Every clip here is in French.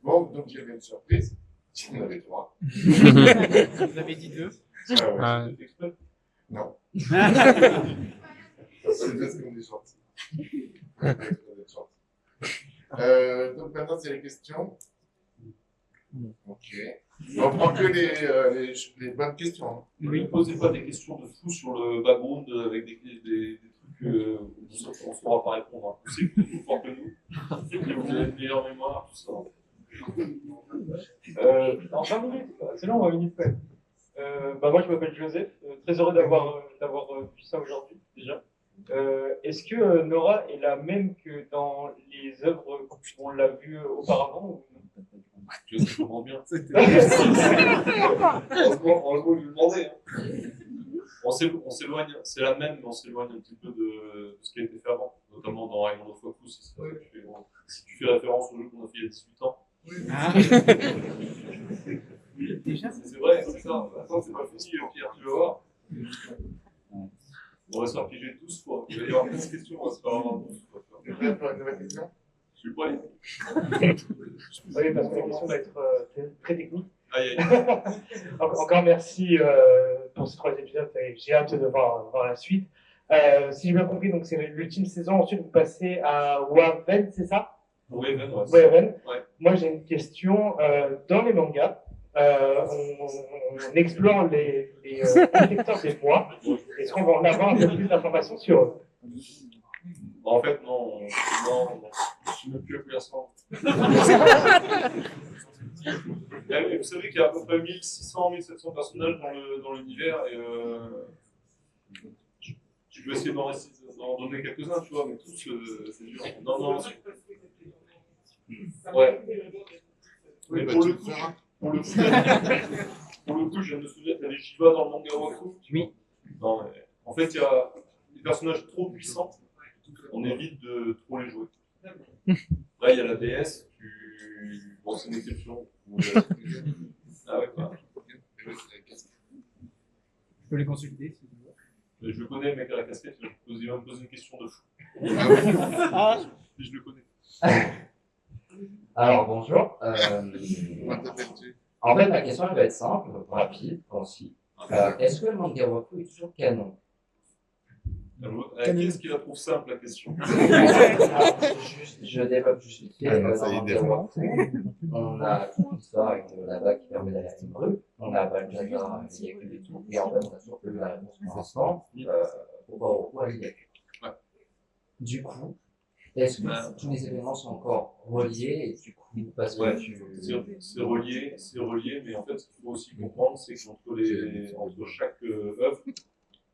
Bon, donc j'avais une surprise. J'en avais 3. Vous avez dit 2. Ah ouais. Ah. J'ai fait exprès. Non. C'est parce qu'on est gentil. On est gentil. Donc maintenant, c'est les questions. Ok. On prend que les bonnes questions. Hein. Ne posez pas des questions de fou sur le background avec des trucs on ne saura pas répondre. Hein. C'est plus fort que nous. Et vous avez une meilleure mémoire, tout ça. En 20 minutes, c'est long, 20 minutes quand même. Moi, je m'appelle Joseph. Très heureux d'avoir vu ça aujourd'hui, déjà. Est-ce que Nora est la même que dans les œuvres qu'on l'a vu auparavant ou non? Je sais comment bien. Franchement, je lui demandais. Hein. On s'éloigne, c'est la même, mais on s'éloigne un petit peu de ce qui a été fait avant, notamment dans Raymond of Focus. Si tu fais référence au jeu qu'on a fait il y a 18 ans. Ah. Déjà, c'est vrai, c'est ça. Attends, c'est pas fini, Pierre, tu vas voir. On va se faire piéger 12 fois. Il va y avoir 15 questions, on va se faire avoir 12 fois. Tu es prêt pour une nouvelle question? Je suis prêt. Oui, parce que la question va être très technique. Aïe, aïe. Encore merci pour ces 3 épisodes. J'ai hâte de voir la suite. Si j'ai bien compris, donc c'est l'ultime saison. Ensuite, vous passez à Waven, c'est ça? Waven, ouais. Waven. Ouais. Moi, j'ai une question. Dans les mangas, on explore les protecteurs des mois. Est-ce qu'on va en avoir un peu plus d'informations sur eux? En fait, non. Je suis même plus à personne. Vous savez qu'il y a à peu près 1600-1700 personnages dans l'univers et tu peux essayer d'en donner quelques-uns, tu vois, mais tous, c'est dur. Non. Ouais. Oui, pour le coup, je viens de me souvenir qu'il y avait Shiva dans le manga Waku. Oui. Non, mais en fait, il y a des personnages trop puissants. On évite de trop les jouer. Là, il y a la DS. Bon, c'est une exception. Ah ouais, quoi. Je peux les consulter si vous voulez. Je le connais, le mec à la casquette, il va me poser une question de fou. Ah. Et je le connais. Alors bonjour. Comment t'appelles-tu? En fait, ma question elle va être simple, rapide, concis. Est-ce que le manga Waku est toujours canon? Qu'est-ce qui la trouve simple, la question? Je développe juste vite fait. Ah non, Dans ça y est, le manga Waku, on a toute l'histoire avec la vague qui permet d'aller à une rue. On a Valjaga, Yaku et tout. Et en fait, on a toujours pas eu la réponse pour l'instant. Pourquoi Waku a Yaku? Du coup, est-ce que tous les événements sont encore reliés et du coup, parce que c'est relié, mais en fait, ce qu'il faut aussi comprendre, c'est qu'entre chaque œuvre,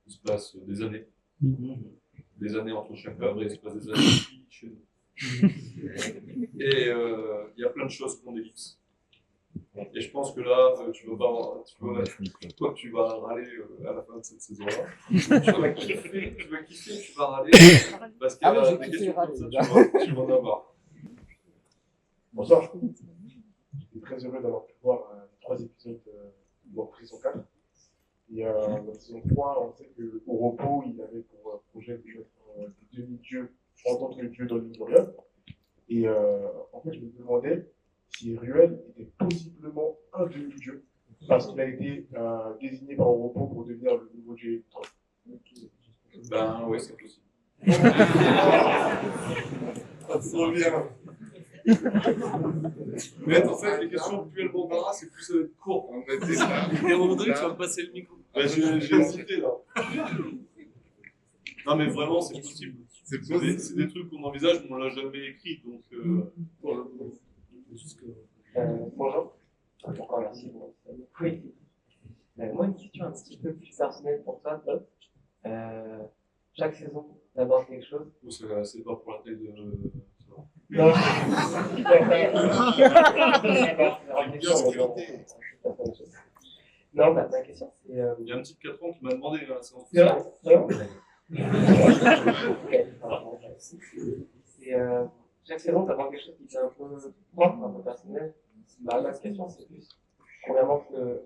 il se passe des années. Des années entre chaque œuvre et il se passe des années aussi chez nous. Et il y a plein de choses qu'on ellipse. Et je pense que là, tu vas râler à la fin de cette saison-là. Tu vas kiffer, tu vas râler. Parce qu'il y a des questions comme ça, tu vas en avoir. Bonsoir. J'étais très heureux d'avoir pu voir 3 épisodes de saison 4. Et dans la saison 3, on sait qu'au repos, il avait pour projet de jouer le demi-dieu en tant que dieu dans l'Union. Et en fait, je me demandais si Ruel était possiblement un demi-dieu, parce qu'il a été désigné par Repos pour devenir le nouveau dieu. Ben ouais, c'est possible. Ça sent bien. Mais en fait, les questions plus elles m'embarrassent, c'est plus ça va être court. On a dit ça. Et à un moment donné, tu vas me passer le micro. Ben, j'ai hésité là. Non, mais vraiment, c'est possible. C'est des trucs qu'on envisage, mais on l'a jamais écrit, donc. Bonjour. Encore merci pour ça. Oui. Moi, une question un petit peu plus personnelle pour toi, Top. Chaque saison, d'abord quelque chose. C'est pas pour la taille de. Non. Non, ma question, c'est. Il y a un petit de 4 ans qui m'a demandé la séance. C'est vrai? Chaque saison, tu as quelque chose qui est un peu propre, un peu personnel. Ma question, c'est plus, premièrement, que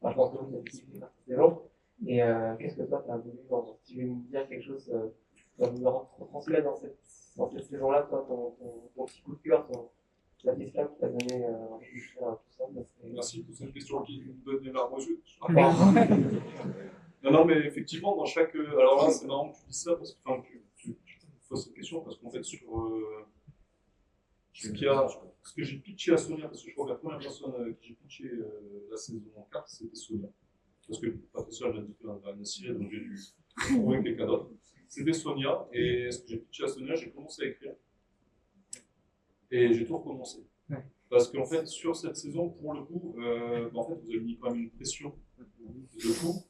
je pense que vous avez suivi la saison. Et qu'est-ce que toi, tu as voulu, si tu veux me dire quelque chose, tu as voulu transmettre dans cette saison-là, toi, ton petit coup de cœur, la question qui t'a donné réfléchir à tout ça. Merci pour cette question qui me donne des larmes aux yeux. Ah, Non, mais effectivement, dans chaque. Alors là, c'est marrant que tu dises ça, parce que tu poses cette question, parce qu'en fait, sur ce que j'ai pitché à Sonia, parce que je crois que la première personne qui j'ai pitché la saison 4, c'était Sonia. Parce que Patricia l'a dit qu'elle avait Nassiré, donc j'ai dû trouver quelqu'un d'autre. C'était Sonia, et ce que j'ai pitché à Sonia, j'ai commencé à écrire. Et j'ai tout recommencé. Parce qu'en fait, sur cette saison, pour le coup, en fait, vous avez mis quand même une pression de fou,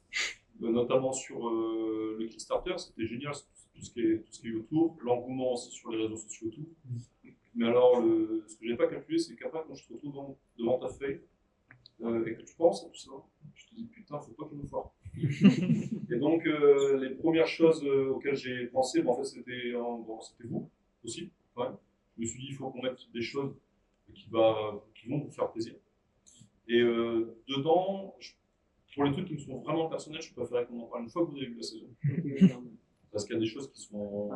notamment sur le Kickstarter, c'était génial, tout ce qui est autour, l'engouement aussi sur les réseaux sociaux, tout. Mais alors, ce que je n'avais pas calculé, c'est qu'après, quand je te retrouve devant ta feuille, et que tu penses à tout ça, je te dis, putain, faut pas qu'il me foire. Et donc, les premières choses auxquelles j'ai pensé, en fait, c'était vous aussi, quand même. Je me suis dit, il faut qu'on mette des choses qui vont vous faire plaisir. Et dedans, pour les trucs qui me sont vraiment personnels, je préférais qu'on en parle une fois que vous avez vu la saison. Parce qu'il y a des choses qui sont.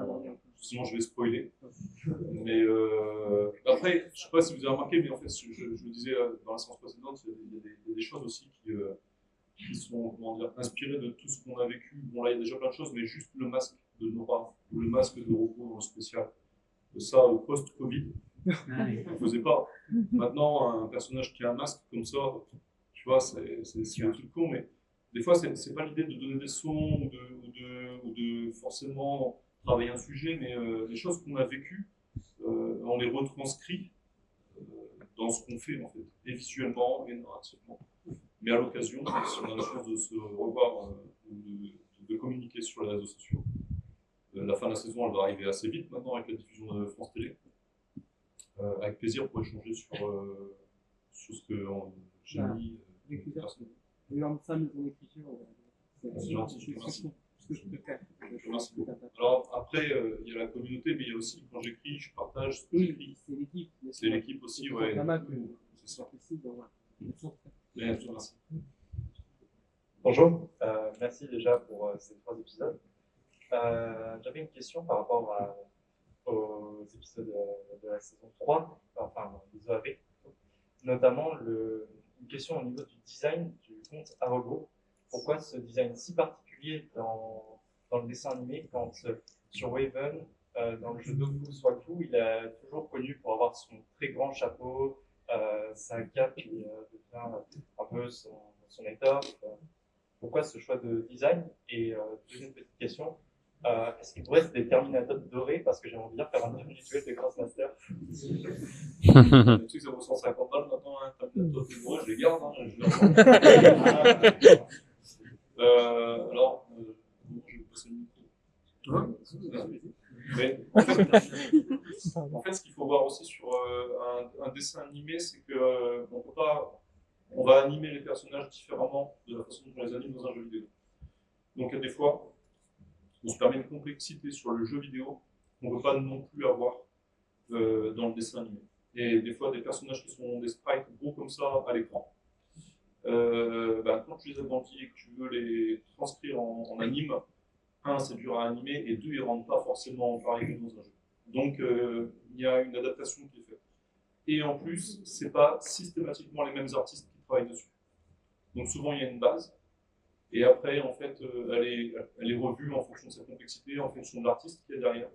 Sinon, je vais spoiler. Mais après, je ne sais pas si vous avez remarqué, mais en fait, je le disais dans la séance précédente, il y a des choses aussi qui sont, comment dire, inspirées de tout ce qu'on a vécu. Bon, là, il y a déjà plein de choses, mais juste le masque de Nora, ou le masque de repos dans le spécial. Ça, post-Covid, on ne faisait pas. Maintenant, un personnage qui a un masque comme ça, tu vois, c'est un truc con, mais des fois, c'est pas l'idée de donner des sons ou de forcément travailler un sujet, mais les choses qu'on a vécues, on les retranscrit dans ce qu'on fait, en fait, et visuellement et narrativement. Mais à l'occasion, si on a la chance de se revoir ou de communiquer sur les réseaux sociaux, la fin de la saison, elle va arriver assez vite maintenant avec la diffusion de France Télé. Avec plaisir pour échanger sur ce que j'ai mis. Ça, mais ton écriture, C'est gentil, merci. ce que je peux faire. Merci beaucoup. Alors après, il y a la communauté, mais il y a aussi, quand j'écris, je partage ce que j'écris. C'est l'équipe. C'est l'équipe aussi, ouais. C'est ça. Merci. Bonjour, merci déjà pour ces 3 épisodes. J'avais une question par rapport aux épisodes de la saison 3, enfin des OAV, notamment une question au niveau du design du compte Arrogo. Pourquoi ce design si particulier dans le dessin animé quand sur Waven, dans le jeu Doku Swaku, il est toujours connu pour avoir son très grand chapeau, sa cape qui devient un peu son étoffe. Pourquoi ce choix de design? Et deuxième petite question, est-ce qu'il pourrait se des Terminators dorés? Parce que j'aimerais bien faire un virtuel de Crossmaster. Tu sais que ça vaut 150 balles maintenant, un Terminator de moi, je les garde, hein, je les revends. Alors, je vais passer le micro. Mais en fait, ce qu'il faut voir aussi sur un dessin animé, c'est que on va animer les personnages différemment de la façon dont on les anime dans un jeu vidéo. Donc, il y a des fois, on se permet une complexité sur le jeu vidéo qu'on ne peut pas non plus avoir dans le dessin animé. Et des fois, des personnages qui sont des sprites gros comme ça à l'écran. Quand tu les as dans et que tu veux les transcrire en anime, un, c'est dur à animer, et deux, ils ne rentrent pas forcément pareil que dans un jeu. Donc, il y a une adaptation qui est faite. Et en plus, ce n'est pas systématiquement les mêmes artistes qui travaillent dessus. Donc, souvent, il y a une base, et après, en fait, elle est revue en fonction de sa complexité, en fonction de l'artiste qu'il y a derrière.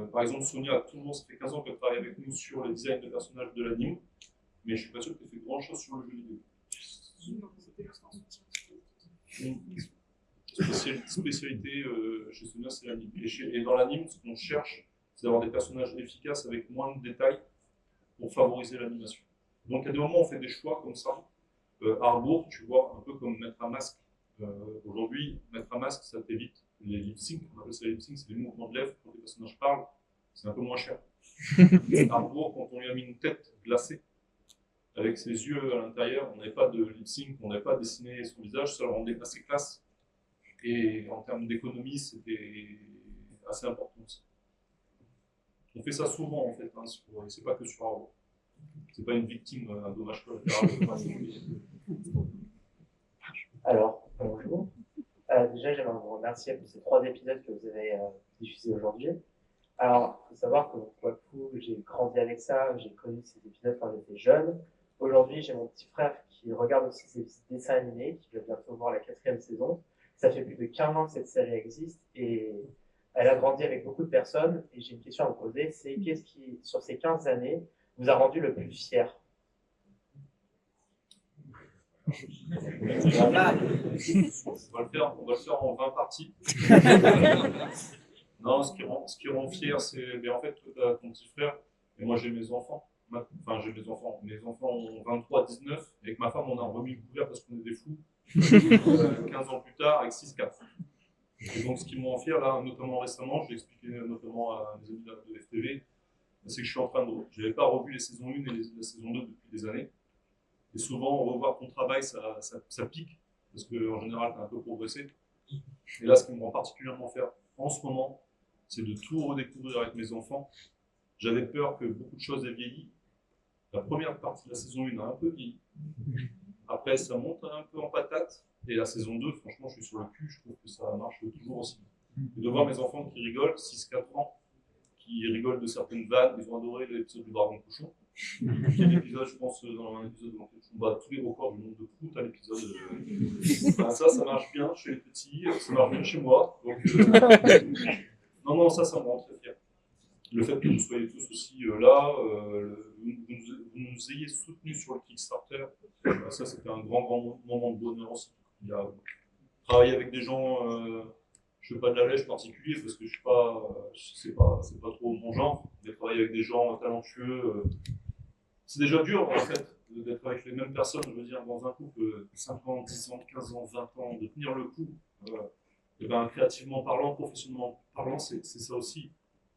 Par exemple, Sonia, tout le monde, ça fait 15 ans qu'elle travaille avec nous sur le design de personnages de l'anime, mais je ne suis pas sûr qu'elle fait grand-chose sur le jeu vidéo. Spécialité chez Sonia, c'est l'anime. Et dans l'anime, ce qu'on cherche, c'est d'avoir des personnages efficaces avec moins de détails pour favoriser l'animation. Donc, il y a des moments où on fait des choix comme ça. Harbour, tu vois, un peu comme mettre un masque. Aujourd'hui, mettre un masque, ça t'évite les lip sync. On appelle ça les lip sync, c'est des mouvements de lèvres quand les personnages parlent. C'est un peu moins cher. Harbour, quand on lui a mis une tête glacée, avec ses yeux à l'intérieur, on n'avait pas de lip sync, on n'avait pas dessiné son visage, ça le rendait assez classe. Et en termes d'économie, c'était assez important aussi. On fait ça souvent en fait, hein, c'est pas que sur Arrow. C'est pas une victime, un dommage collatéral. Alors, bonjour. Déjà, j'aimerais vous remercier pour ces 3 épisodes que vous avez diffusés aujourd'hui. Alors, faut savoir que pour le coup, j'ai grandi avec ça, j'ai connu ces épisodes quand j'étais jeune. Aujourd'hui, j'ai mon petit frère qui regarde aussi ces dessins animés, qui va bientôt voir la 4e saison. Ça fait plus de 15 ans que cette série existe et elle a grandi avec beaucoup de personnes. Et j'ai une question à vous poser, c'est qu'est-ce qui, sur ces 15 années, vous a rendu le plus fier? On va le faire en 20 parties. Non, ce qui rend fier, c'est, mais en fait, tu as ton petit frère, et moi j'ai mes enfants. Enfin, j'ai mes enfants. Mes enfants ont 23, 19, et avec ma femme, on a remis le couvert parce qu'on est des fous. 15 ans plus tard, avec 6-4. Et donc, ce qui me rend fier, là, notamment récemment, je l'ai expliqué notamment à mes amis de FTV, c'est que je suis en train de. Je n'avais pas revu les saisons 1 et la saison 2 depuis des années. Et souvent, revoir ton travail, ça pique, parce qu'en général, tu as un peu progressé. Et là, ce qui me rend particulièrement fier en ce moment, c'est de tout redécouvrir avec mes enfants. J'avais peur que beaucoup de choses aient vieilli. La première partie de la saison 1 a un peu vieilli. Après, ça monte un peu en patate. Et la saison 2, franchement, je suis sur le cul, je trouve que ça marche toujours aussi. Et de voir mes enfants qui rigolent, 6-4 ans, qui rigolent de certaines vannes, ils ont adoré l'épisode du Dragon Cochon. Il y a l'épisode, je pense, dans un épisode dans lequel on bat tous les records du nombre de croûtes à l'épisode. Ben ça marche bien chez les petits, ça marche bien chez moi. Donc, non, ça me rend très fier. Le fait que vous soyez tous aussi là, vous nous ayez soutenus sur le Kickstarter, ça c'était un grand moment de bonheur aussi. Il y a travailler avec des gens, je ne fais pas de la lèche particulier parce que c'est pas trop mon genre, mais travailler avec des gens talentueux, c'est déjà dur en fait d'être avec les mêmes personnes, je veux dire, dans un couple 5 ans, 10 ans, 15 ans, 20 ans, de tenir le coup. Et ben, créativement parlant, professionnellement parlant, c'est ça aussi.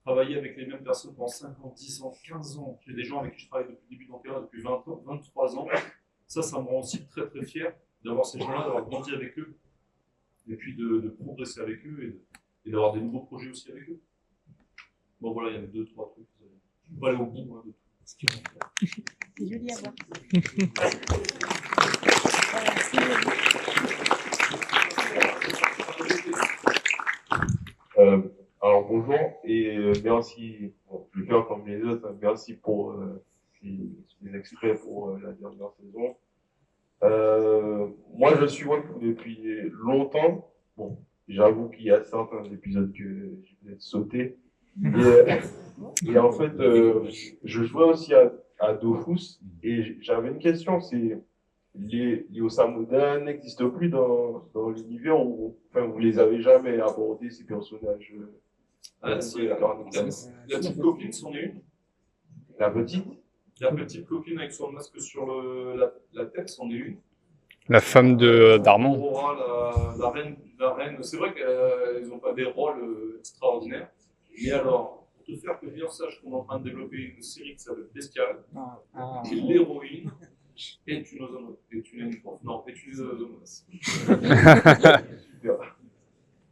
Travailler avec les mêmes personnes pendant 5 ans, 10 ans, 15 ans. J'ai des gens avec qui je travaille depuis le début d'Ankara, depuis 20 ans, 23 ans. Ça me rend aussi très très fier d'avoir ces gens-là, d'avoir grandi avec eux, et puis de progresser avec eux, et d'avoir des nouveaux projets aussi avec eux. Bon voilà, il y avait 2-3 trucs. Je ne vais pas aller au bout de tout. C'est joli à voir. Alors bonjour et merci, je vais faire comme les autres, merci pour ces extraits pour la dernière saison. Moi je suis webtoon depuis longtemps. Bon, j'avoue qu'il y a certains épisodes que j'ai peut-être sauté. Et en fait, je jouais aussi à Dofus et j'avais une question, c'est les Osamuda n'existent plus dans l'univers où vous les avez jamais abordés, ces personnages. La petite copine, c'en est une. La petite? La petite copine avec son masque sur la tête, c'en est une. La femme d'Armand. Aurora, la reine. C'est vrai qu'ils n'ont pas des rôles extraordinaires. Mais alors, pour te faire que bien sache qu'on est en train de développer une série qui s'appelle Bestial, et l'héroïne est une ozomonas.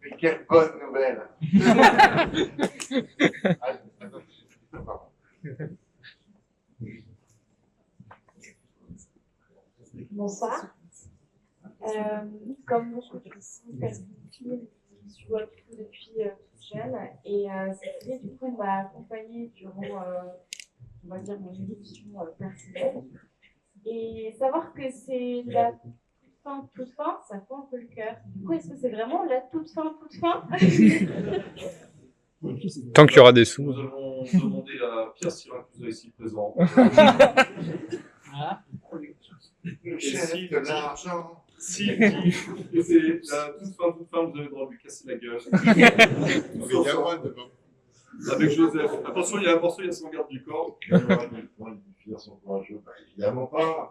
Mais quelle bonne nouvelle. Bonsoir. Comme beaucoup de personnes, je suis webtoon depuis toute jeune et cette série du coup m'a accompagnée durant on va dire mon évolution personnelle et savoir que c'est la toute fin, ça fait un peu le cœur. Du coup, est-ce que c'est vraiment la toute fin Tant qu'il y aura des sous. Nous allons demander à Pierre Siracusa ici présent. Le chef de l'argent. Si c'est la toute fin, vous avez le droit de lui casser la gueule. Avec Joseph. Attention, il y a son garde du corps. Les filles sont courageux. Évidemment pas.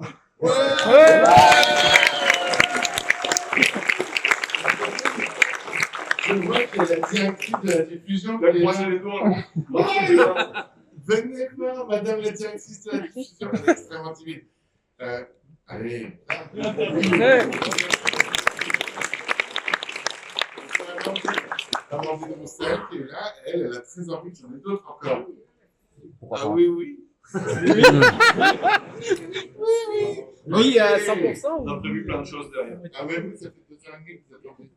Je vois que la directrice de la diffusion. La croisée les doigts. Venez voir, madame la directrice de la diffusion, elle est extrêmement timide. Allez. Amandine Roussel qui est là, elle a très envie que j'en ai d'autres encore. Ah oui. Oui, à 100%. On a prévu plein de choses derrière. Ah mais oui, ça fait 2 ans et demi que vous attendez.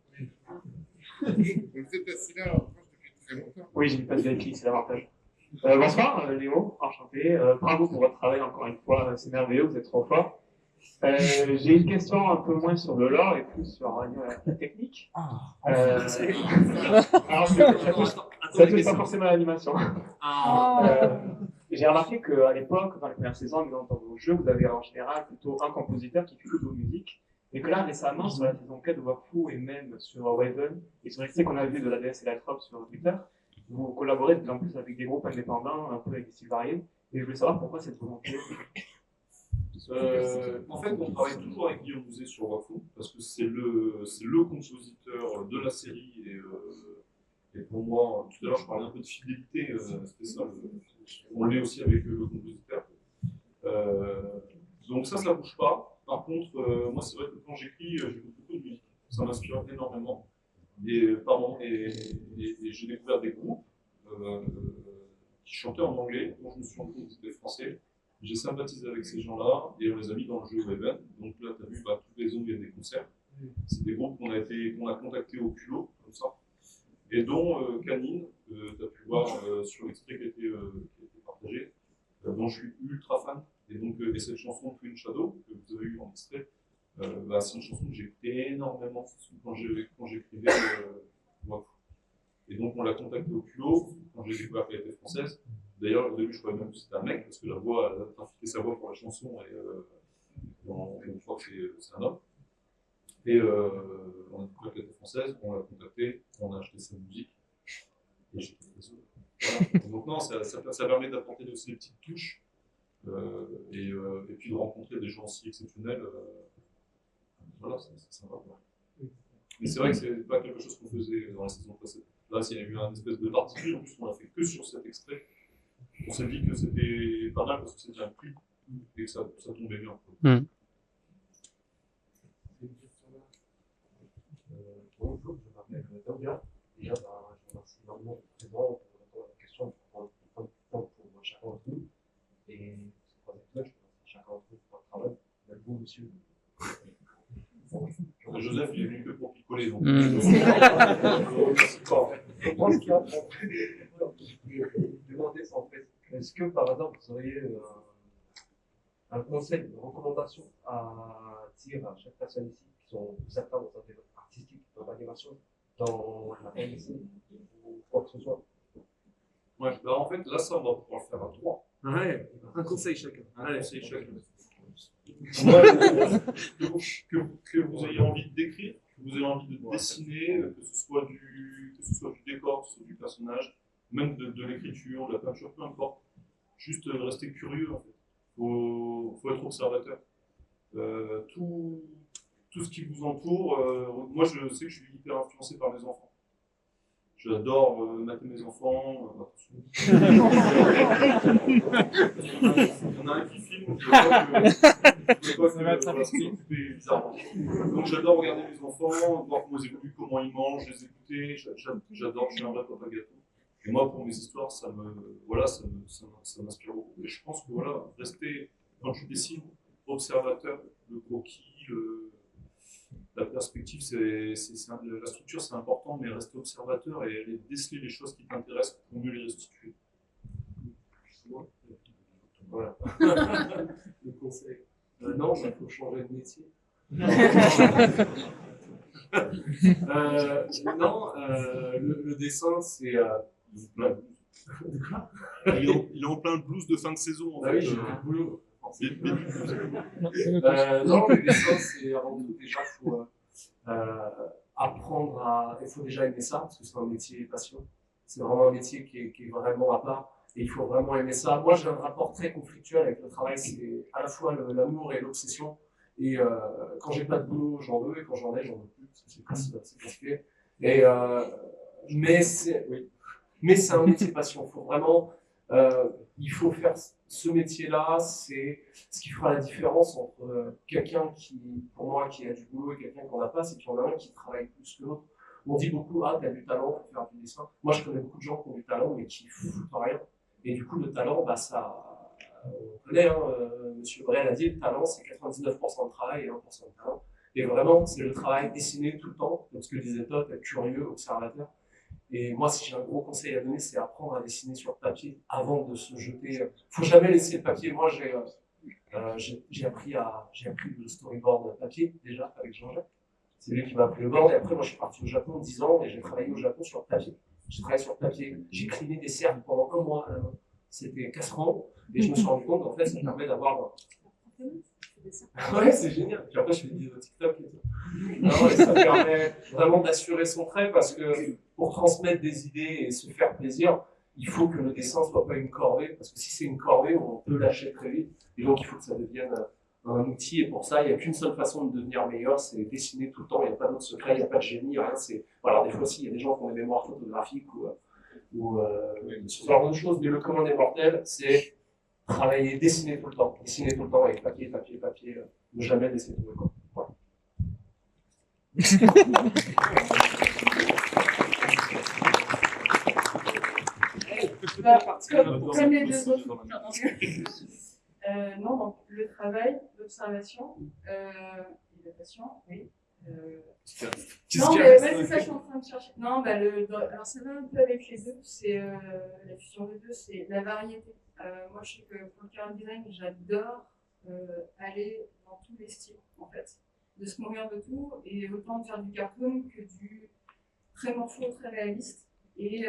Vous êtes assis là en France depuis très longtemps. Oui, j'ai pas de vérifier, c'est l'avantage. Bonsoir, Léo, enchanté. Bravo pour votre travail encore une fois, c'est merveilleux, vous êtes trop fort. J'ai une question un peu moins sur le lore et plus sur la technique. Alors, ça touche pas forcément à l'animation. J'ai remarqué qu'à l'époque, dans les premières saisons, dans vos jeux, vous avez en général plutôt un compositeur qui fait que de vos musiques. Et que là, récemment, sur la saison 4 de Wakfu et même sur Waven, et sur l'extrait qu'on a vu de la DS et la Trop sur Twitter, vous collaborez de plus en plus avec des groupes indépendants, un peu avec des styles variés. Et je voulais savoir pourquoi cette volonté. En fait, on travaille toujours avec Guillaume Bouzet sur Wakfu, parce que c'est le compositeur de la série. Et pour moi, tout à l'heure, je parlais un peu de fidélité, c'était ça. On l'est aussi avec le compositeur. Donc ça bouge pas. Par contre, moi, c'est vrai que quand j'écris, j'écoute beaucoup de musique. Ça m'inspire énormément. Et j'ai découvert des groupes qui chantaient en anglais, dont je me suis rendu compte que c'était français. J'ai sympathisé avec ces gens-là et on les a mis dans le jeu Waven. Donc là, tu as vu, tous les ans, il y a des concerts. C'est des groupes qu'on a contactés au culot, comme ça. Et dont Canine, tu as pu voir sur l'extrait qui a été partagé, dont je suis ultra fan. Et donc, et cette chanson Twin Shadow, que vous avez eu en extrait, c'est une chanson que j'écoutais énormément quand j'écrivais Wakfu. Et donc, on l'a contacté au culot quand j'ai découvert qu'elle était française. D'ailleurs, au début, je croyais même que c'était un mec, parce que la voix, elle a trafiqué sa voix pour la chanson, et on croit que c'est un homme. Et on a découvert qu'elle était française, on l'a contacté, on a acheté sa musique, et j'étais très heureux. Voilà. Donc non, ça permet d'apporter aussi des petites touches, et puis de rencontrer des gens aussi exceptionnels. Voilà, c'est sympa. Mais c'est vrai que c'est pas quelque chose qu'on faisait dans la saison précédente. Là, il y a eu un espèce de parti, en plus on l'a fait que sur cet extrait. On s'est dit que c'était pas mal parce que c'était un prix et que ça tombait bien. Bonjour, je m'appelle Doria. Déjà, je vous remercie énormément de présent pour répondre à la question, pour prendre du temps pour chacun d'entre nous. Et ce troisième épisode, je remercie chacun d'entre vous pour votre travail. Même vous, monsieur. Joseph, il est venu que pour picoler. Donc. Je pense qu'il y a demander ça en fait. Est-ce que par hasard vous auriez un conseil, une recommandation à dire à chaque personne ici, qui sont certains dans un développement artistique, dans l'animation, dans la réalisation ou quoi que ce soit? Ouais, bah en fait, là, ça, on va pouvoir le faire à 3. Ouais, un conseil chacun. Un conseil chacun. Que vous ayez envie d'écrire, que vous ayez envie de dessiner, que ce soit du décor, que ce soit du personnage, même de l'écriture, de la peinture, peu importe. Juste rester curieux, en fait. Faut être observateur. Tout ce qui vous entoure, moi je sais que je suis hyper influencé par mes enfants. J'adore mater mes enfants. Il y en a un qui filme, je vois que c'est bizarre. Donc j'adore regarder mes enfants, voir comment ils évoluent, comment ils mangent, les écouter. J'adore, je suis un vrai papa gâteau. Et moi, pour mes histoires, ça m'inspire beaucoup. Et je pense que voilà, rester, quand tu dessines, observateur, le croquis, la perspective, la structure, c'est important, mais rester observateur et aller déceler les choses qui t'intéressent pour mieux les restituer. Voilà. Le conseil. Non, il faut changer de métier. Non, le dessin, c'est. Il est en plein blues de fin de saison. En fait. Oui, j'ai un boulot. Non, le dessin, c'est avant tout déjà, il faut apprendre à. Il faut déjà aimer ça, parce que c'est un métier passion. C'est vraiment un métier qui est vraiment à part. Et il faut vraiment aimer ça. Moi, j'ai un rapport très conflictuel avec le travail. C'est à la fois l'amour et l'obsession. Et quand j'ai pas de boulot, j'en veux. Et quand j'en ai, j'en veux plus. Parce que c'est compliqué. Et, mais c'est un métier passion. Faut vraiment, il faut faire ce métier-là. C'est ce qui fera la différence entre quelqu'un qui, pour moi, qui a du boulot et quelqu'un qui n'en a pas. C'est qu'il y en a un qui travaille plus que l'autre. On dit beaucoup, ah, t'as du talent pour faire du dessin. Moi, je connais beaucoup de gens qui ont du talent, mais qui foutent rien. Et du coup, le talent, bah, ça, on connaît, hein, Monsieur Brel a dit, le talent, c'est 99% de travail et 1% de talent. Et vraiment, c'est le travail dessiné tout le temps, comme ce que disait Todd, être curieux, observateur. Et moi, si j'ai un gros conseil à donner, c'est apprendre à dessiner sur papier avant de se jeter. Il ne faut jamais laisser le papier. Moi, j'ai appris le storyboard papier déjà avec Jean-Jacques. C'est lui qui m'a appris le board. Et après, moi, je suis parti au Japon 10 ans et j'ai travaillé au Japon sur papier. J'ai travaillé sur papier. J'ai crimé des cercles pendant 1 mois à la main. C'était casse-croûte. Et je me suis rendu compte qu'en fait, ça permet d'avoir. Ouais, c'est génial. Puis après, je fais des vidéos TikTok et tout. Non, et ça permet vraiment d'assurer son trait parce que pour transmettre des idées et se faire plaisir, il faut que le dessin ne soit pas une corvée. Parce que si c'est une corvée, on peut lâcher très vite. Et donc, il faut que ça devienne un outil. Et pour ça, il n'y a qu'une seule façon de devenir meilleur, c'est dessiner tout le temps. Il n'y a pas d'autre secret, il n'y a pas de génie, rien. Alors, des fois aussi, il y a des gens qui ont des mémoires photographiques ou ce genre de choses. Mais le commun des mortels, c'est travailler, dessiner tout le temps avec papier, ne jamais laisser tomber. Voilà. Comme les deux autres. Non, donc le travail, l'observation, et la passion, oui. Non, mais c'est ça, je suis en train de chercher. Non, alors ça va un peu avec les deux, c'est la fusion des deux, c'est la variété. Moi, je sais que pour le character design, j'adore aller dans tous les styles, en fait. De se nourrir de tout, et autant de faire du cartoon que du très morpho, très réaliste. Et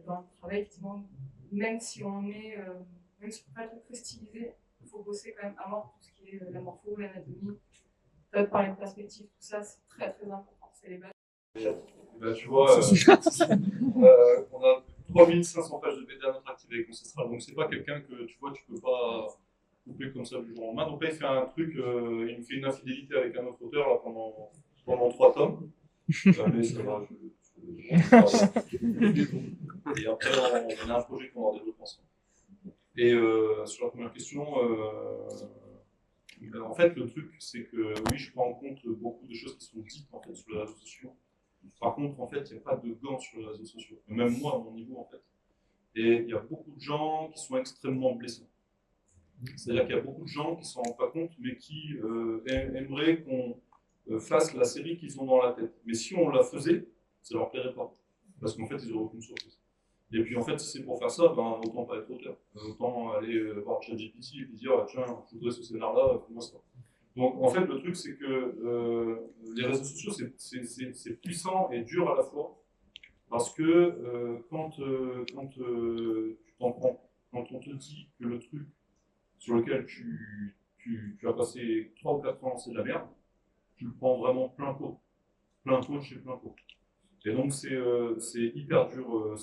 dans le travail, effectivement, même si on est, même si on peut pas être très stylisé, il faut bosser quand même à mort tout ce qui est la morpho, l'anatomie, peut-être parler de perspective, tout ça, c'est très très important. C'est les bases. Ben, tu vois, on a 3500 pages de BD à notre activité avec Ancestral, donc c'est pas quelqu'un que tu vois, tu peux pas couper comme ça du jour au lendemain. Donc là, il fait un truc, il me fait une infidélité avec un autre auteur là, pendant 3 tomes. Mais ça va, et après, on a un projet qu'on va développer ensemble. Et sur la première question, en fait, le truc, c'est que oui, je prends en compte beaucoup de choses qui sont dites en fait, sur les réseaux sociaux. Par contre, en fait, il n'y a pas de gants sur les réseaux sociaux. Même moi, à mon niveau, en fait. Et il y a beaucoup de gens qui sont extrêmement blessants. C'est-à-dire qu'il y a beaucoup de gens qui ne s'en rendent pas compte, mais qui aimeraient qu'on fasse la série qu'ils ont dans la tête. Mais si on la faisait, ça ne leur plairait pas. Parce qu'en fait, ils n'auraient aucune surprise. Et puis, en fait, si c'est pour faire ça, ben, autant pas être auteur. Autant aller voir ChatGPT et puis dire tiens, je voudrais ce scénario-là, fais-moi ça. Donc, en fait, le truc, c'est que les réseaux sociaux, c'est puissant et dur à la fois. Parce que quand tu t'en prends, quand on te dit que le truc sur lequel tu as passé 3 ou 4 ans, c'est de la merde, tu le prends vraiment plein pot de chez plein pot. Et donc c'est hyper dur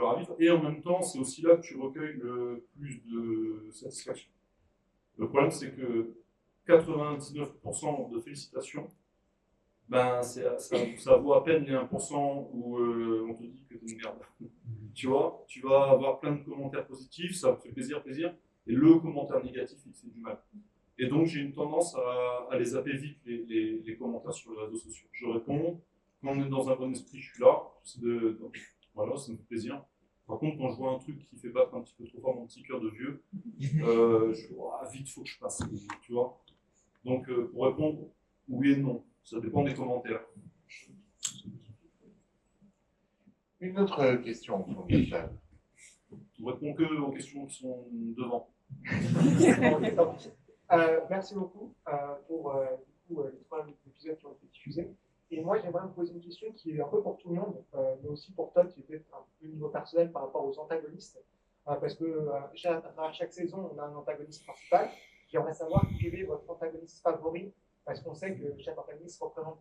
à vivre. Et en même temps, c'est aussi là que tu recueilles le plus de satisfaction. Le problème, c'est que 99% de félicitations, ben ça vaut à peine les 1% où on te dit que t'es une merde. Tu vois, tu vas avoir plein de commentaires positifs, ça te fait plaisir, et le commentaire négatif, il te fait du mal. Et donc j'ai une tendance à les zapper vite, les commentaires sur les réseaux sociaux. Je réponds, quand on est dans un bon esprit, je suis là, voilà, ça me fait plaisir. Par contre, quand je vois un truc qui fait battre un petit peu trop fort mon petit cœur de vieux, je dis, vite, faut que je passe, tu vois. Donc pour répondre, oui et non, ça dépend des commentaires. Une autre question pour Michel. On répond que aux questions qui sont devant. Merci beaucoup pour les 3 épisodes qui ont été diffusés. Et moi, j'aimerais vous poser une question qui est un peu pour tout le monde, mais aussi pour Todd, qui est peut-être un peu au niveau personnel par rapport aux antagonistes. Parce que à chaque saison, on a un antagoniste principal. J'aimerais savoir quel est votre antagoniste favori, parce qu'on sait que chaque antagoniste représente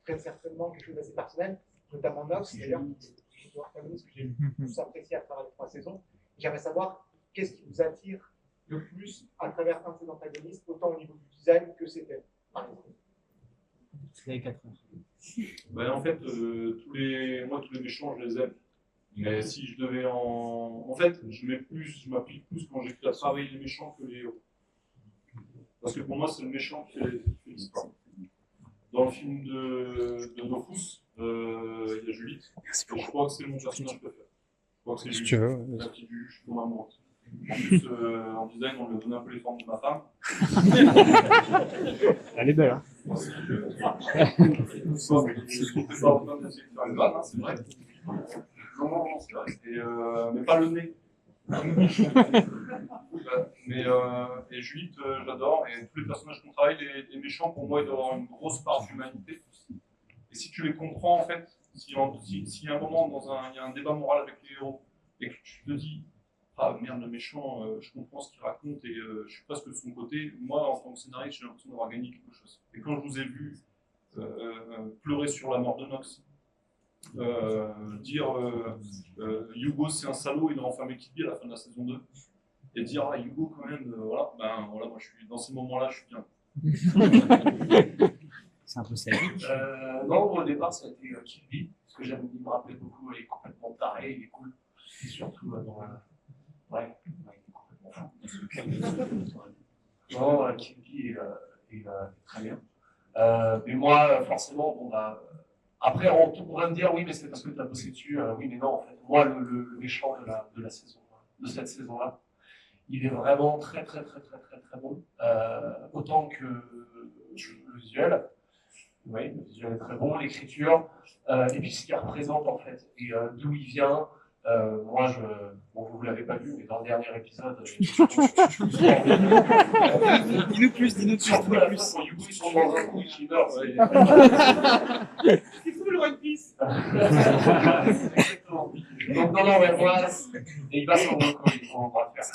très certainement quelque chose d'assez personnel, notamment Nox, d'ailleurs, qui est l'antagoniste que j'ai le plus apprécié à travers les 3 saisons. J'aimerais savoir qu'est-ce qui vous attire le plus à travers un de ces antagonistes, autant au niveau du design que c'était, par exemple. C'est 4 heures. Ben, en fait, tous les méchants, je les aime. Mais si je devais en fait, je m'applique plus quand j'écris à travailler les méchants que les héros. Parce que pour moi, c'est le méchant qui fait l'histoire. Dans le film de Dofus, il y a Judith. Et je crois que c'est mon personnage préféré. Je crois que c'est Judith, la petite Juju, je suis tombé amoureux. En plus, en design, on lui a donné un peu les formes de ma femme. Elle est belle, hein. C'est vrai. Non, c'est vrai. Mais pas le nez. Et Juliette, j'adore. Et tous les personnages qu'on travaille, les méchants, pour moi, ils doivent avoir une grosse part d'humanité. Et si tu les comprends, en fait, si y a un moment, il y a un débat moral avec les héros, et que tu te dis, ah merde, le méchant, je comprends ce qu'il raconte et je suis presque de son côté, moi, en tant que scénariste, j'ai l'impression d'avoir gagné quelque chose. Et quand je vous ai vu pleurer sur la mort de Nox, dire Hugo c'est un salaud, il a enfermé Kid B à la fin de la saison 2, et dire ah Hugo quand même, voilà, moi je suis dans ces moments-là, je suis bien. C'est un peu ça. Non, au départ, ça a été Kid B, parce que j'aime me rappeler beaucoup, il est complètement taré, il est cool. Et surtout dans la. Ouais, il est complètement fou. Non, Kid B est très bien. Mais moi, forcément, bon, bah. Après, on pourrait me dire, oui, mais c'est parce que tu as bossé dessus. Oui, mais non, en fait. Moi, le méchant de la saison, de cette saison-là, il est vraiment très bon. Autant que le visuel. Oui, le visuel est très bon, l'écriture, et puis ce qu'il représente, en fait. Et d'où il vient. Moi, bon, vous ne l'avez pas vu, mais dans le dernier épisode, dis-nous plus. Quand Hugo, ils sont dans un coup, ils meurent. C'est fou le One Piece. Exactement. Donc, non, mais voilà, et il va s'en rendre compte, on va le faire.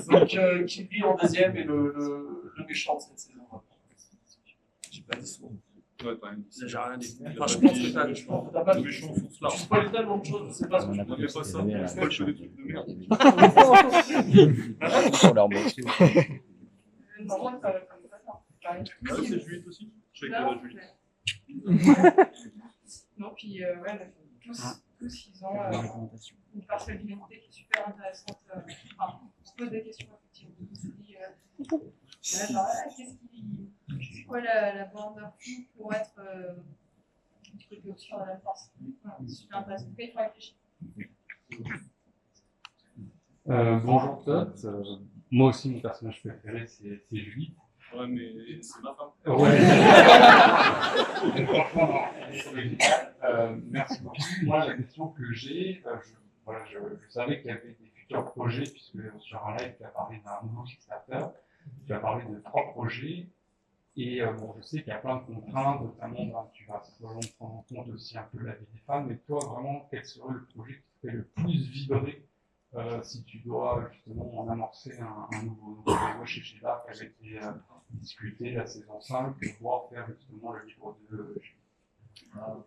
Donc, Kid B en deuxième et le méchant de cette saison. J'ai pas dit son. Ouais, t'as rien dit. J'ai rien dit. Enfin, je pense que t'as pas dit. Tu spoil tellement de choses, je sais pas ce que je peux dire. Pas ça, je spoil sur des trucs de merde. Sur leur boss. Non, ça va comme ça. C'est Juliette aussi. Je sais que Juliette. Non, puis ouais, tous ils ont une personnalité qui est super intéressante. Enfin, on se pose des questions effectivement. On se dit, c'est quoi la border pour être du côté obscur de la force. C'est super intéressant. Il faut réfléchir. Bonjour Todd. Moi aussi, mon personnage préféré, c'est Julie. Ouais, mais c'est ma femme. Ouais. Franchement, non. Merci beaucoup. Moi, la question que j'ai, je savais qu'il y avait des futurs projets, puisque sur un live, tu as parlé d'un nouveau Kickstarter, tu as parlé de 3 projets, et bon, je sais qu'il y a plein de contraintes, notamment, tu vas probablement prendre en compte aussi un peu la vie des fans, mais toi, vraiment, quel serait le projet qui te fait le plus vibrer si tu dois justement en amorcer un nouveau projet chez Dark qui avait été discuté la saison 5 pour pouvoir faire justement le livre de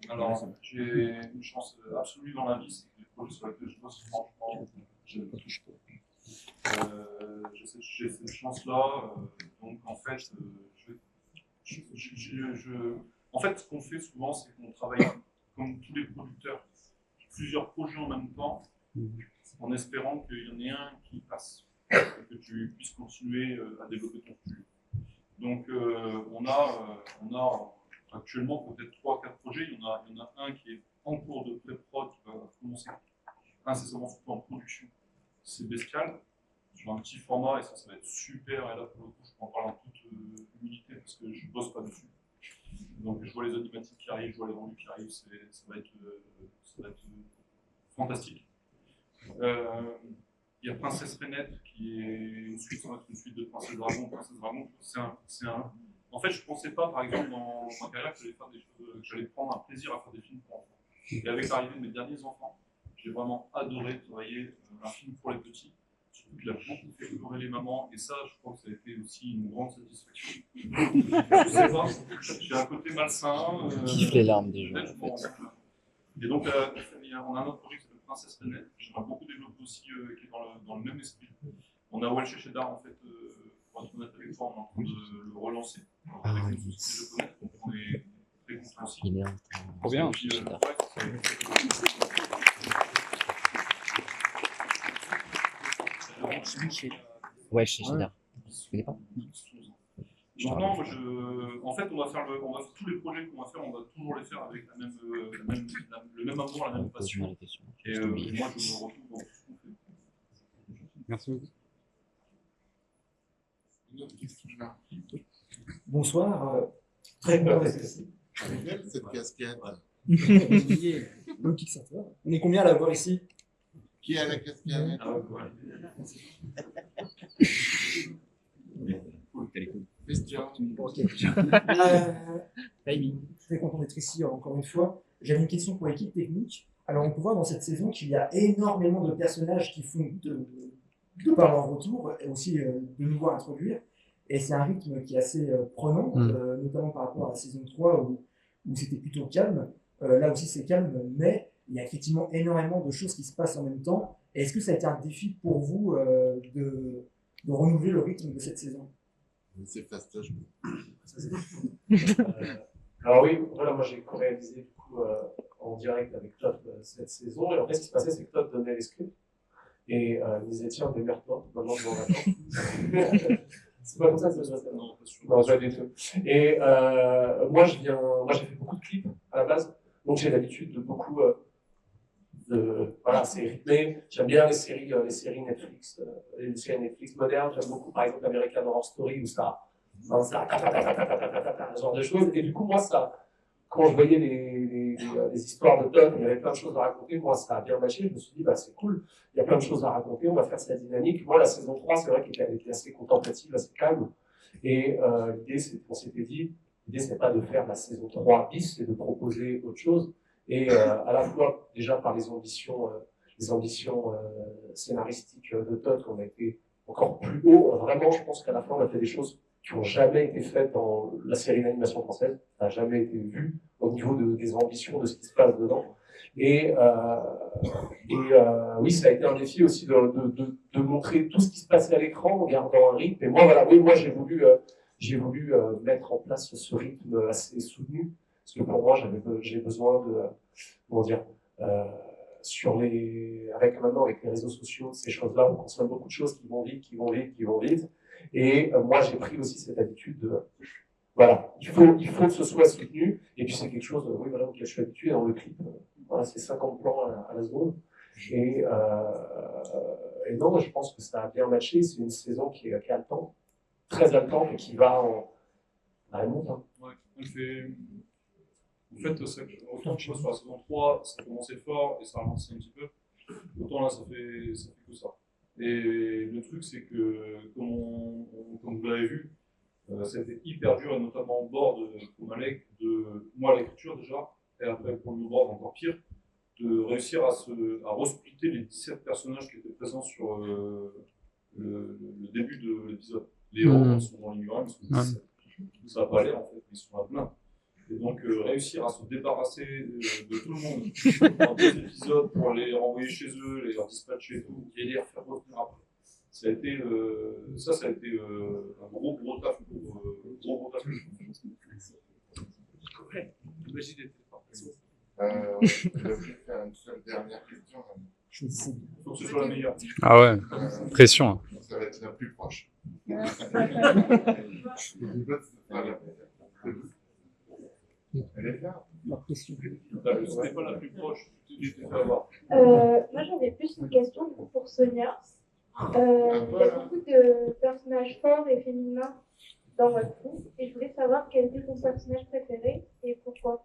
Alors, j'ai une chance absolue dans la vie, c'est que les projets sur lesquels je bosse, franchement, j'ai cette chance-là. Donc, en fait, en fait, ce qu'on fait souvent, c'est qu'on travaille comme tous les producteurs, plusieurs projets en même temps, en espérant qu'il y en ait un qui passe, que tu puisses continuer à développer ton flux. Donc, on a actuellement peut-être 3-4 projets. Il y en a un qui est en cours de pré-prod, qui va commencer incessamment surtout en production. C'est Bestial, sur un petit format, et ça va être super. Et là, pour le coup, je peux en parler en toute humilité parce que je ne bosse pas dessus. Donc, je vois les animatiques qui arrivent, je vois les rendus qui arrivent, ça va être fantastique. Il y a Princesse Rainette qui est une suite de Princesse Dragon. Princesse Dragon, en fait, je ne pensais pas, par exemple, dans ma carrière, que j'allais prendre un plaisir à faire des films pour enfants. Et avec l'arrivée de mes derniers enfants, j'ai vraiment adoré travailler un film pour les petits. Surtout qu'il a beaucoup fait pleurer les mamans, et ça, je crois que ça a été aussi une grande satisfaction. Je sais pas, j'ai un côté malsain. Kiffe les larmes déjà. Et donc, on a un autre projet qui s'appelle Princesse Rainette, que j'aimerais beaucoup développer aussi, qui est dans le même esprit. On a Welsh et Cheddar, en fait, pour être honnête avec toi, on est en train de le relancer. Avec une société japonaise, donc on est très content aussi. Trop bien. Ouais, chez Cheddar. Tu connais pas? Non, en fait, on va faire tous les projets qu'on va faire, on va toujours les faire avec le même amour, la même passion. Et moi, je me retrouve dans tout ce qu'on fait. Merci beaucoup. Bonsoir. Très bien. Cette casquette. le Kickstarter. On est combien à l'avoir ici? Qui a la question? Question. Ok. Très content d'être ici encore une fois. J'avais une question pour l'équipe technique. Alors on peut voir dans cette saison qu'il y a énormément de personnages qui font de par leur retour et aussi de nouveau à introduire. Et c'est un rythme qui est assez prenant, notamment par rapport à la saison 3 où c'était plutôt calme. Là aussi c'est calme, mais il y a effectivement énormément de choses qui se passent en même temps. Et est-ce que ça a été un défi pour vous de renouveler le rythme de cette saison? C'est fastoche. Alors oui, voilà, moi j'ai co-réalisé du coup en direct avec Todd cette saison. Et en fait, ce qui se passait, c'est que Todd donnait les scripts et il disait tiens, démerde-toi, maintenant je m'en attends. C'est pas comme ça que ça se passe. Non, pas du tout. Et moi j'ai fait beaucoup de clips à la base, donc j'ai l'habitude de beaucoup voilà, c'est rythmé. J'aime bien les séries Netflix, les séries Netflix modernes. J'aime beaucoup, par exemple, American Horror Story, où ça ce genre de choses. Et du coup, moi, quand je voyais les histoires de Todd, il y avait plein de choses à raconter. Moi, ça a bien matché. Je me suis dit, bah, c'est cool. Il y a plein de choses à raconter. On va faire cette dynamique. Moi, la saison 3, c'est vrai qu'elle était assez contemplative, assez calme. Et l'idée, on s'était dit, l'idée, c'est pas de faire la saison 3 bis, c'est de proposer autre chose. Et à la fois, déjà par les ambitions scénaristiques de Todd, on a été encore plus haut. Vraiment, je pense qu'à la fin, on a fait des choses qui n'ont jamais été faites dans la série d'animation française. Ça n'a jamais été vu au niveau des ambitions, de ce qui se passe dedans. Et oui, ça a été un défi aussi de montrer tout ce qui se passait à l'écran en gardant un rythme. Et moi, voilà, oui, moi, j'ai voulu mettre en place ce rythme assez soutenu. Parce que pour moi, j'ai besoin de, comment dire, avec les réseaux sociaux, ces choses-là, on consomme beaucoup de choses qui vont vite. Et moi, j'ai pris aussi cette habitude de, voilà, il faut que ce soit soutenu. Et puis c'est quelque chose, oui, voilà, auquel je suis habitué dans le clip. Voilà, c'est 50 plans à la seconde. Et non, je pense que ça a bien matché. C'est une saison qui est haletante, très haletante, et qui va elle monte. Hein. Ouais, on fait. En fait, autant que sur la saison 3, ça commençait fort et ça ralentit un petit peu. Autant là, ça fait que ça. Et le truc, c'est que, comme vous l'avez vu, ça a été hyper dur, et notamment au bord pour Malek, moi l'écriture déjà, et après pour le board encore pire, de réussir à resplitter les 17 personnages qui étaient présents sur le début de l'épisode. Les héros sont dans l'ignorant, parce que ça n'a pas l'air en fait, ils sont là plein. Et donc réussir à se débarrasser de tout le monde dans 2 épisodes pour les renvoyer chez eux, les leur dispatcher et tout, et les refaire revenir après. Ça a été un gros taf gros taf. Je vais faire une seule dernière question. Il faut que ce soit la meilleure. Ah ouais, pression. Ça va être la plus proche. Elle est là. Ce n'est pas la plus proche. Moi, j'avais plus une question pour Sonia. Il y a beaucoup de personnages forts et féminins dans votre groupe, et je voulais savoir quel était ton personnage préféré et pourquoi.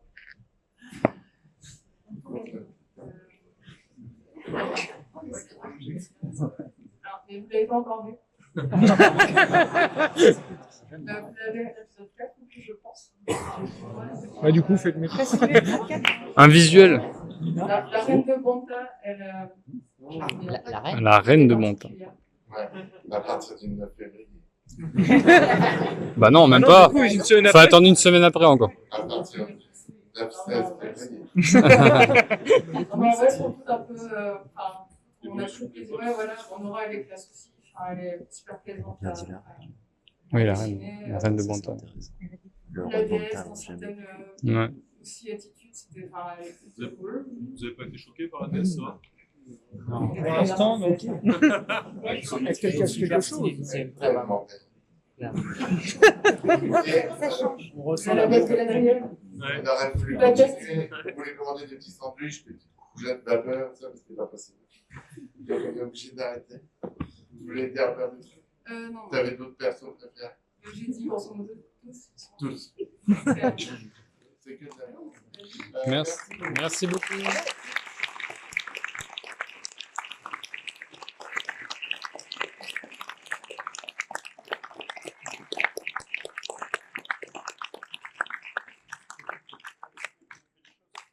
Mais vous ne l'avez pas encore vu. Vous l'avez à l'épisode 4, je pense. Ouais, du coup, faites un visuel. La reine de Bonta, elle. La reine de Bonta. Ouais, à partir du 9 février. Bah non, même pas. Faut attendre une semaine après encore. À partir du 9-16 février. En vrai, ils sont tous un peu. On a tout plaisir. Ouais, voilà, on aura avec la souci. Elle est super plaisante. Oui, la reine de Bonta. La déesse, dans certaines aussi attitudes, c'était cool. Vous n'avez pas été choqué par la déesse, ça va? Non. Pour l'instant, non. Est-ce qu'elle cache quelque chose? C'est tellement Ça change. On ressent la bête de la Danielle. On aurait voulu continuer. Vous voulez commander des petits sandwichs, des petites courgettes vapeur, ça, mais c'était pas possible. Donc on est obligé d'arrêter. Vous voulez dire un peu de trucs? Non. Tu avais d'autres persos préférés? J'ai dit, on s'en tous. Tous. C'est que ça. Merci beaucoup.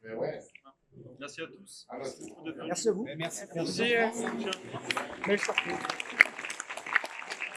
Mais ouais. Merci à tous. Ah, merci. Merci à vous. Merci. Merci. Belle sortie.